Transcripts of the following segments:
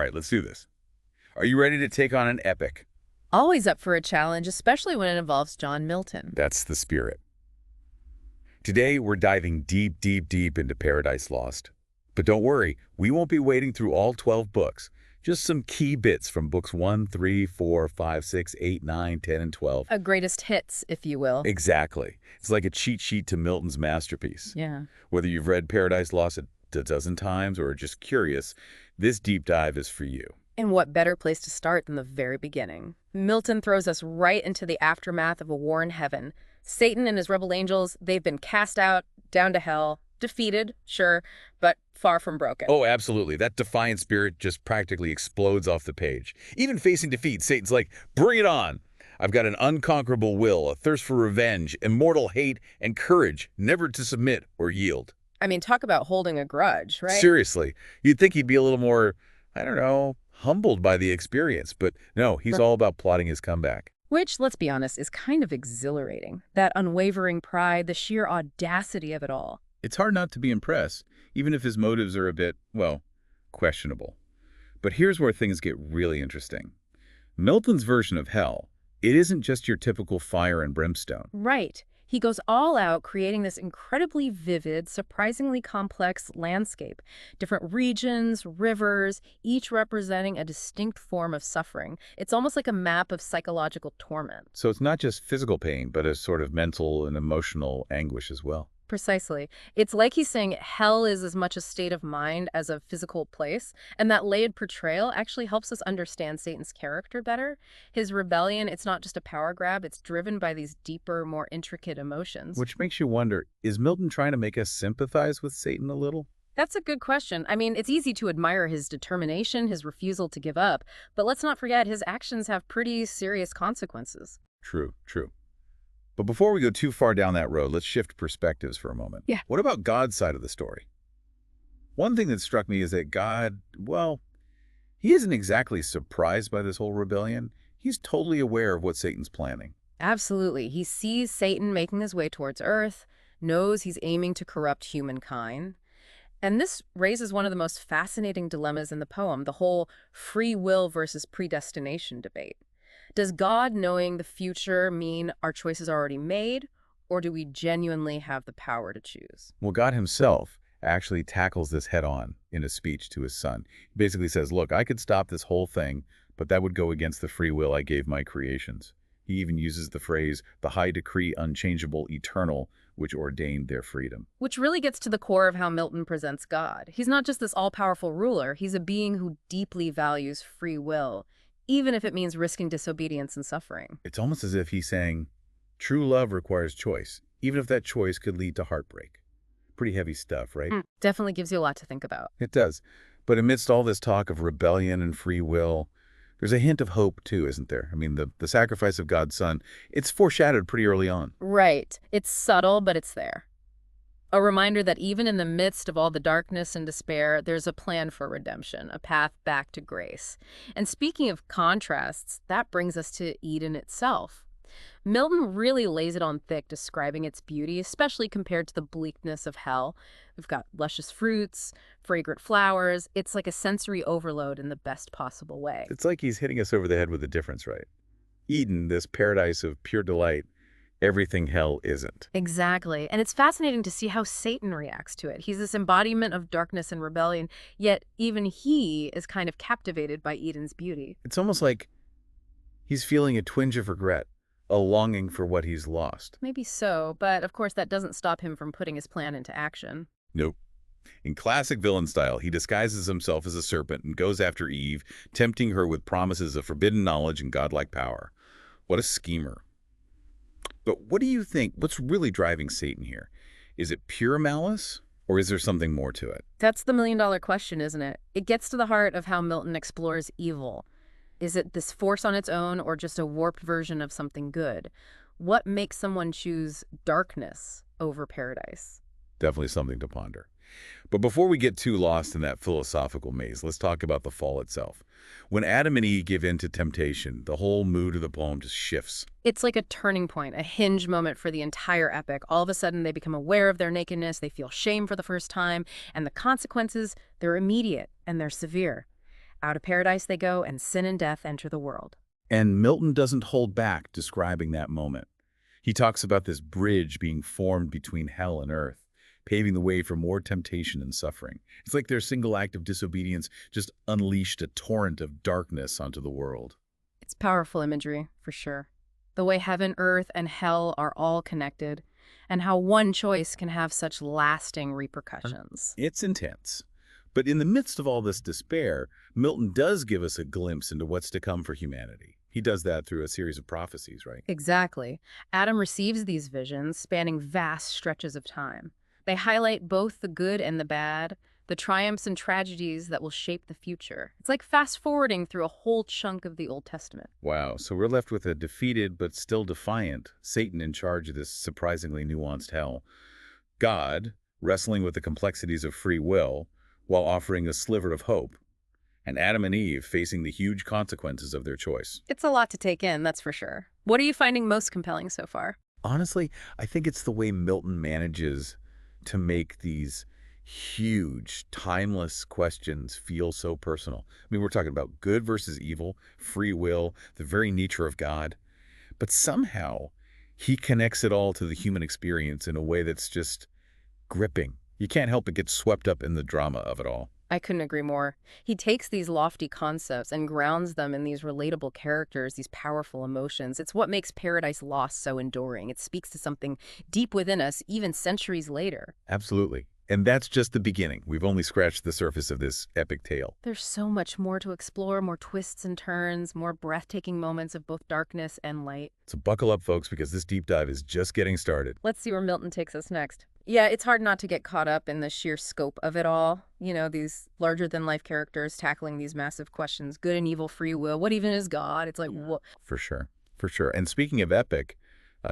right, let's do this. Are you ready to take on an epic? Always up for a challenge, especially when it involves John Milton. That's the spirit. Today, we're diving deep, deep, deep into Paradise Lost. But don't worry, we won't be wading through all 12 books. Just some key bits from books 1, 3, 4, 5, 6, 8, 9, 10, and 12. A greatest hits, if you will. Exactly. It's like a cheat sheet to Milton's masterpiece. Yeah. Whether you've read Paradise Lost a dozen times or are just curious, this deep dive is for you. And what better place to start than the very beginning? Milton throws us right into the aftermath of a war in heaven. Satan and his rebel angels, they've been cast out, down to hell, defeated, sure, but far from broken. Oh, absolutely. That defiant spirit just practically explodes off the page. Even facing defeat, Satan's like, bring it on. I've got an unconquerable will, a thirst for revenge, immortal hate, and courage never to submit or yield. I mean, talk about holding a grudge, right? Seriously. You'd think he'd be a little more, I don't know, humbled by the experience, but no, he's all about plotting his comeback. Which, let's be honest, is kind of exhilarating. That unwavering pride, the sheer audacity of it all. It's hard not to be impressed, even if his motives are a bit, well, questionable. But here's where things get really interesting. Milton's version of hell, it isn't just your typical fire and brimstone. Right. He goes all out, creating this incredibly vivid, surprisingly complex landscape. Different regions, rivers, each representing a distinct form of suffering. It's almost like a map of psychological torment. So it's not just physical pain, but a sort of mental and emotional anguish as well. Precisely. It's like he's saying hell is as much a state of mind as a physical place, and that layered portrayal actually helps us understand Satan's character better. His rebellion, it's not just a power grab, it's driven by these deeper, more intricate emotions. Which makes you wonder, is Milton trying to make us sympathize with Satan a little? That's a good question. I mean, it's easy to admire his determination, his refusal to give up, but let's not forget his actions have pretty serious consequences. True, true. But before we go too far down that road, let's shift perspectives for a moment. Yeah. What about God's side of the story? One thing that struck me is that God, well, he isn't exactly surprised by this whole rebellion. He's totally aware of what Satan's planning. Absolutely. He sees Satan making his way towards Earth, knows he's aiming to corrupt humankind. And this raises one of the most fascinating dilemmas in the poem, the whole free will versus predestination debate. Does God knowing the future mean our choices are already made, or do we genuinely have the power to choose? Well, God himself actually tackles this head on in a speech to his son. He basically says, look, I could stop this whole thing, but that would go against the free will I gave my creations. He even uses the phrase, the high decree, unchangeable, eternal, which ordained their freedom. Which really gets to the core of how Milton presents God. He's not just this all-powerful ruler, he's a being who deeply values free will, even if it means risking disobedience and suffering. It's almost as if he's saying, true love requires choice, even if that choice could lead to heartbreak. Pretty heavy stuff, right? Definitely gives you a lot to think about. It does. But amidst all this talk of rebellion and free will, there's a hint of hope too, isn't there? I mean, the sacrifice of God's son, it's foreshadowed pretty early on. Right. It's subtle, but it's there. A reminder that even in the midst of all the darkness and despair, there's a plan for redemption, a path back to grace. And speaking of contrasts, that brings us to Eden itself. Milton really lays it on thick describing its beauty, especially compared to the bleakness of hell. We've got luscious fruits, fragrant flowers. It's like a sensory overload in the best possible way. It's like he's hitting us over the head with the difference, right? Eden, this paradise of pure delight, everything hell isn't. Exactly. And it's fascinating to see how Satan reacts to it. He's this embodiment of darkness and rebellion, yet even he is kind of captivated by Eden's beauty. It's almost like he's feeling a twinge of regret, a longing for what he's lost. Maybe so, but of course that doesn't stop him from putting his plan into action. Nope. In classic villain style, he disguises himself as a serpent and goes after Eve, tempting her with promises of forbidden knowledge and godlike power. What a schemer. But what do you think? What's really driving Satan here? Is it pure malice, or is there something more to it? That's the million-dollar question, isn't it? It gets to the heart of how Milton explores evil. Is it this force on its own, or just a warped version of something good? What makes someone choose darkness over paradise? Definitely something to ponder. But before we get too lost in that philosophical maze, let's talk about the fall itself. When Adam and Eve give in to temptation, the whole mood of the poem just shifts. It's like a turning point, a hinge moment for the entire epic. All of a sudden, they become aware of their nakedness, they feel shame for the first time, and the consequences, they're immediate and they're severe. Out of paradise they go, and sin and death enter the world. And Milton doesn't hold back describing that moment. He talks about this bridge being formed between hell and earth, paving the way for more temptation and suffering. It's like their single act of disobedience just unleashed a torrent of darkness onto the world. It's powerful imagery, for sure. The way heaven, earth, and hell are all connected, and how one choice can have such lasting repercussions. It's intense. But in the midst of all this despair, Milton does give us a glimpse into what's to come for humanity. He does that through a series of prophecies, right? Exactly. Adam receives these visions spanning vast stretches of time. They highlight both the good and the bad, the triumphs and tragedies that will shape the future. It's like fast-forwarding through a whole chunk of the Old Testament. Wow, so we're left with a defeated but still defiant Satan in charge of this surprisingly nuanced hell. God wrestling with the complexities of free will while offering a sliver of hope. And Adam and Eve facing the huge consequences of their choice. It's a lot to take in, that's for sure. What are you finding most compelling so far? Honestly, I think it's the way Milton manages to make these huge, timeless questions feel so personal. I mean, we're talking about good versus evil, free will, the very nature of God. But somehow, he connects it all to the human experience in a way that's just gripping. You can't help but get swept up in the drama of it all. I couldn't agree more. He takes these lofty concepts and grounds them in these relatable characters, these powerful emotions. It's what makes Paradise Lost so enduring. It speaks to something deep within us, even centuries later. Absolutely. And that's just the beginning. We've only scratched the surface of this epic tale. There's so much more to explore, more twists and turns, more breathtaking moments of both darkness and light. So buckle up, folks, because this deep dive is just getting started. Let's see where Milton takes us next. Yeah, it's hard not to get caught up in the sheer scope of it all. You know, these larger-than-life characters tackling these massive questions, good and evil, free will, what even is God? It's like, what? For sure. For sure. And speaking of epic,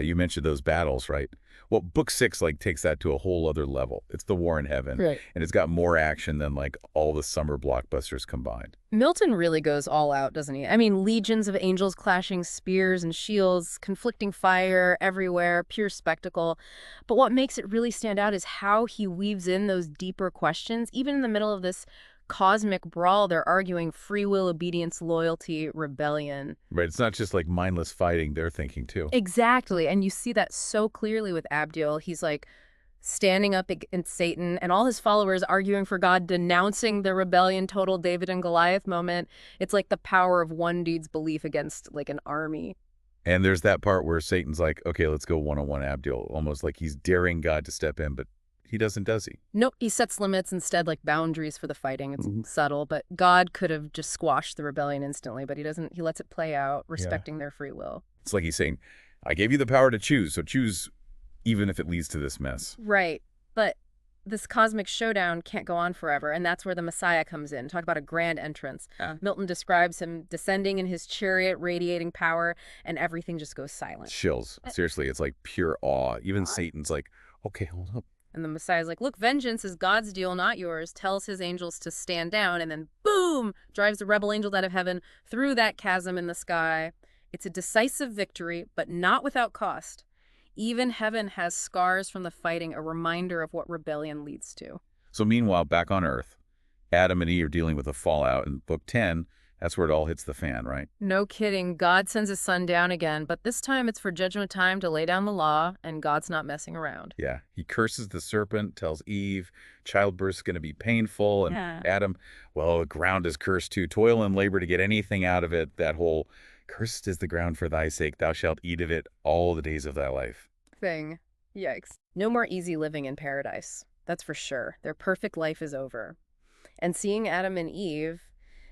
you mentioned those battles, right? Well, Book I-XII takes that to a whole other level. It's the war in heaven. Right. And it's got more action than all the summer blockbusters combined. Milton really goes all out, doesn't he? I mean, legions of angels clashing spears and shields, conflicting fire everywhere, pure spectacle. But what makes it really stand out is how he weaves in those deeper questions. Even in the middle of this cosmic brawl, they're arguing free will, obedience, loyalty, rebellion. Right. It's not just like mindless fighting. They're thinking too. Exactly. And you see that so clearly with Abdiel. He's like standing up against Satan and all his followers arguing for God, denouncing the rebellion, total David and Goliath moment. It's like the power of one dude's belief against like an army. And there's that part where Satan's like, okay, let's go one-on-one Abdiel. Almost like he's daring God to step in, but he doesn't, does he? Nope, he sets limits instead, like boundaries for the fighting. It's subtle, but God could have just squashed the rebellion instantly, but he doesn't. He lets it play out, respecting their free will. It's like he's saying, I gave you the power to choose, so choose even if it leads to this mess. Right, but this cosmic showdown can't go on forever, and that's where the Messiah comes in. Talk about a grand entrance. Milton describes him descending in his chariot, radiating power, and everything just goes silent. Chills. Seriously, it's like pure awe. Even Satan's like, okay, hold up. And the Messiah's like, look, vengeance is God's deal, not yours. Tells his angels to stand down, and then boom, drives the rebel angels out of heaven through that chasm in the sky. It's a decisive victory, but not without cost. Even heaven has scars from the fighting, a reminder of what rebellion leads to. So meanwhile, back on Earth, Adam and Eve are dealing with a fallout. In Book 10, that's where it all hits the fan, right? No kidding. God sends his son down again, but this time it's for judgment time to lay down the law, and God's not messing around. Yeah. He curses the serpent, tells Eve childbirth's going to be painful, and Adam, well, the ground is cursed too. Toil and labor to get anything out of it. That whole, cursed is the ground for thy sake. Thou shalt eat of it all the days of thy life. Thing. Yikes. No more easy living in paradise. That's for sure. Their perfect life is over. And seeing Adam and Eve,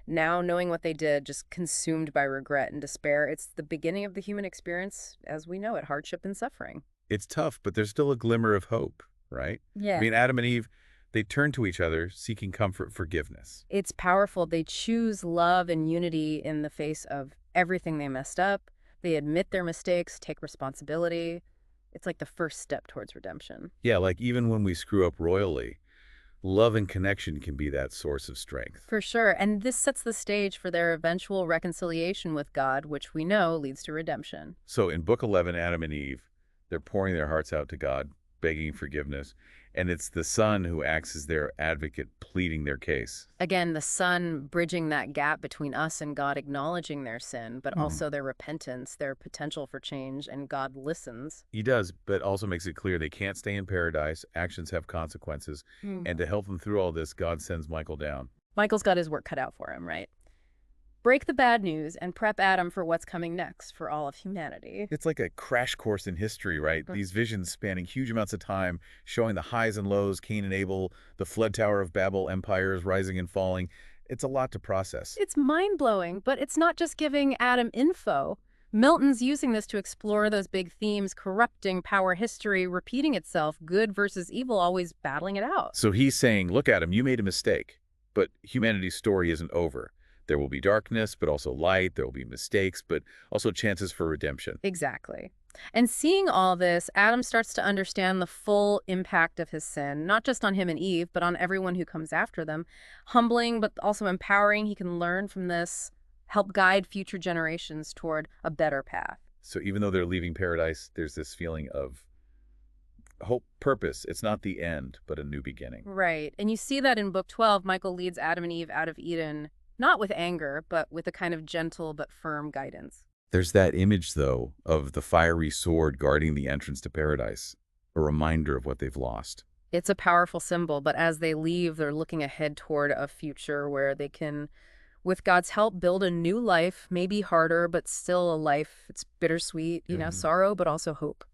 now knowing what they did, just consumed by regret and despair, it's the beginning of the human experience as we know it, hardship and suffering. It's tough, but there's still a glimmer of hope, right? Yeah. I mean, Adam and Eve, they turn to each other, seeking comfort, forgiveness. It's powerful. They choose love and unity in the face of everything they messed up. They admit their mistakes, take responsibility. It's like the first step towards redemption. Yeah, like even when we screw up royally, love and connection can be that source of strength. For sure. And this sets the stage for their eventual reconciliation with God, which we know leads to redemption. So in Book 11, Adam and Eve, they're pouring their hearts out to God, begging forgiveness. And it's the son who acts as their advocate, pleading their case. Again, the Son bridging that gap between us and God, acknowledging their sin, but Hmm. also their repentance, their potential for change, and God listens. He does, but also makes it clear they can't stay in paradise. Actions have consequences. Mm. And to help them through all this, God sends Michael down. Michael's got his work cut out for him, right? Break the bad news and prep Adam for what's coming next for all of humanity. It's like a crash course in history, right? Mm. These visions spanning huge amounts of time, showing the highs and lows, Cain and Abel, the flood tower of Babel, empires rising and falling. It's a lot to process. It's mind-blowing, but it's not just giving Adam info. Milton's using this to explore those big themes: corrupting power, history, repeating itself, good versus evil, always battling it out. So he's saying, look, Adam, you made a mistake, but humanity's story isn't over. There will be darkness, but also light. There will be mistakes, but also chances for redemption. Exactly. And seeing all this, Adam starts to understand the full impact of his sin, not just on him and Eve, but on everyone who comes after them. Humbling, but also empowering. He can learn from this, help guide future generations toward a better path. So even though they're leaving paradise, there's this feeling of hope, purpose. It's not the end, but a new beginning. Right. And you see that in Book 12, Michael leads Adam and Eve out of Eden, not with anger, but with a kind of gentle but firm guidance. There's that image, though, of the fiery sword guarding the entrance to paradise, a reminder of what they've lost. It's a powerful symbol, but as they leave, they're looking ahead toward a future where they can, with God's help, build a new life, maybe harder, but still a life. It's bittersweet, Mhm. sorrow, but also hope.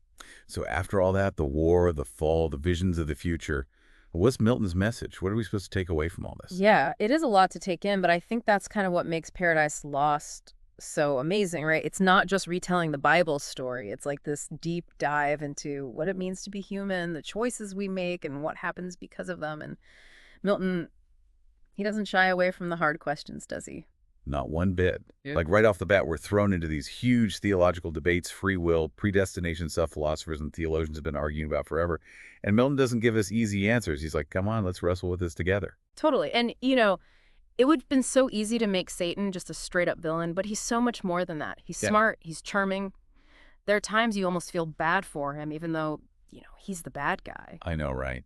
So after all that, the war, the fall, the visions of the future, what's Milton's message? What are we supposed to take away from all this? Yeah, it is a lot to take in, but I think that's kind of what makes Paradise Lost so amazing, right? It's not just retelling the Bible story. It's like this deep dive into what it means to be human, the choices we make, and what happens because of them. And Milton, he doesn't shy away from the hard questions, does he? Not one bit. Yeah. Like right off the bat, we're thrown into these huge theological debates, free will, predestination stuff philosophers and theologians have been arguing about forever. And Milton doesn't give us easy answers. He's like, come on, let's wrestle with this together. Totally. And, it would have been so easy to make Satan just a straight up villain, but he's so much more than that. He's Yeah. smart, he's charming. There are times you almost feel bad for him, even though, he's the bad guy. I know, right?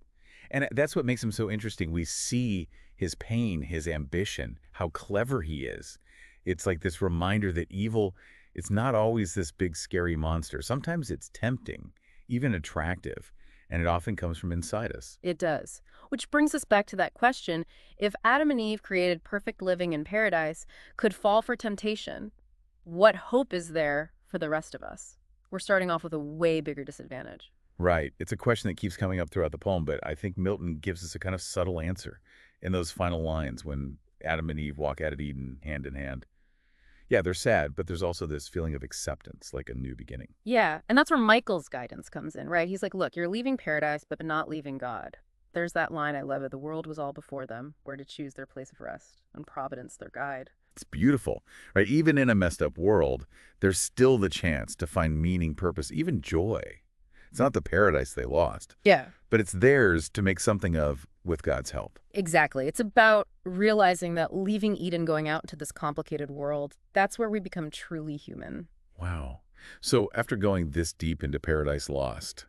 And that's what makes him so interesting. We see his pain, his ambition, how clever he is. It's like this reminder that evil, it's not always this big scary monster. Sometimes it's tempting, even attractive, and it often comes from inside us. It does. Which brings us back to that question. If Adam and Eve created perfect living in paradise, could fall for temptation, what hope is there for the rest of us? We're starting off with a way bigger disadvantage. Right. It's a question that keeps coming up throughout the poem, but I think Milton gives us a kind of subtle answer in those final lines when Adam and Eve walk out of Eden hand in hand. Yeah, they're sad, but there's also this feeling of acceptance, like a new beginning. Yeah, and that's where Michael's guidance comes in, right? He's like, look, you're leaving paradise, but not leaving God. There's that line I love it. The world was all before them, where to choose their place of rest, and providence their guide. It's beautiful, right? Even in a messed up world, there's still the chance to find meaning, purpose, even joy. It's not the paradise they lost, Yeah. but it's theirs to make something of with God's help. Exactly. It's about realizing that leaving Eden, going out into this complicated world, that's where we become truly human. Wow. So after going this deep into Paradise Lost,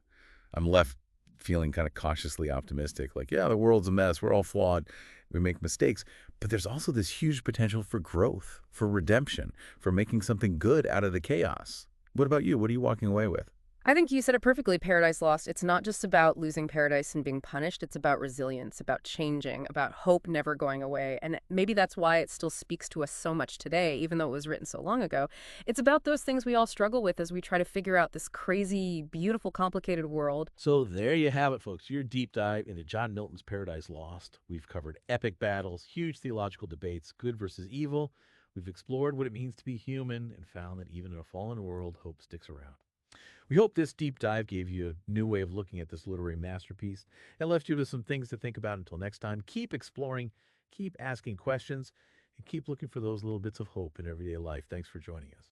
I'm left feeling kind of cautiously optimistic. Like, yeah, the world's a mess. We're all flawed. We make mistakes. But there's also this huge potential for growth, for redemption, for making something good out of the chaos. What about you? What are you walking away with? I think you said it perfectly, Paradise Lost. It's not just about losing paradise and being punished. It's about resilience, about changing, about hope never going away. And maybe that's why it still speaks to us so much today, even though it was written so long ago. It's about those things we all struggle with as we try to figure out this crazy, beautiful, complicated world. So there you have it, folks. Your deep dive into John Milton's Paradise Lost. We've covered epic battles, huge theological debates, good versus evil. We've explored what it means to be human and found that even in a fallen world, hope sticks around. We hope this deep dive gave you a new way of looking at this literary masterpiece and left you with some things to think about. Until next time, keep exploring, keep asking questions, and keep looking for those little bits of hope in everyday life. Thanks for joining us.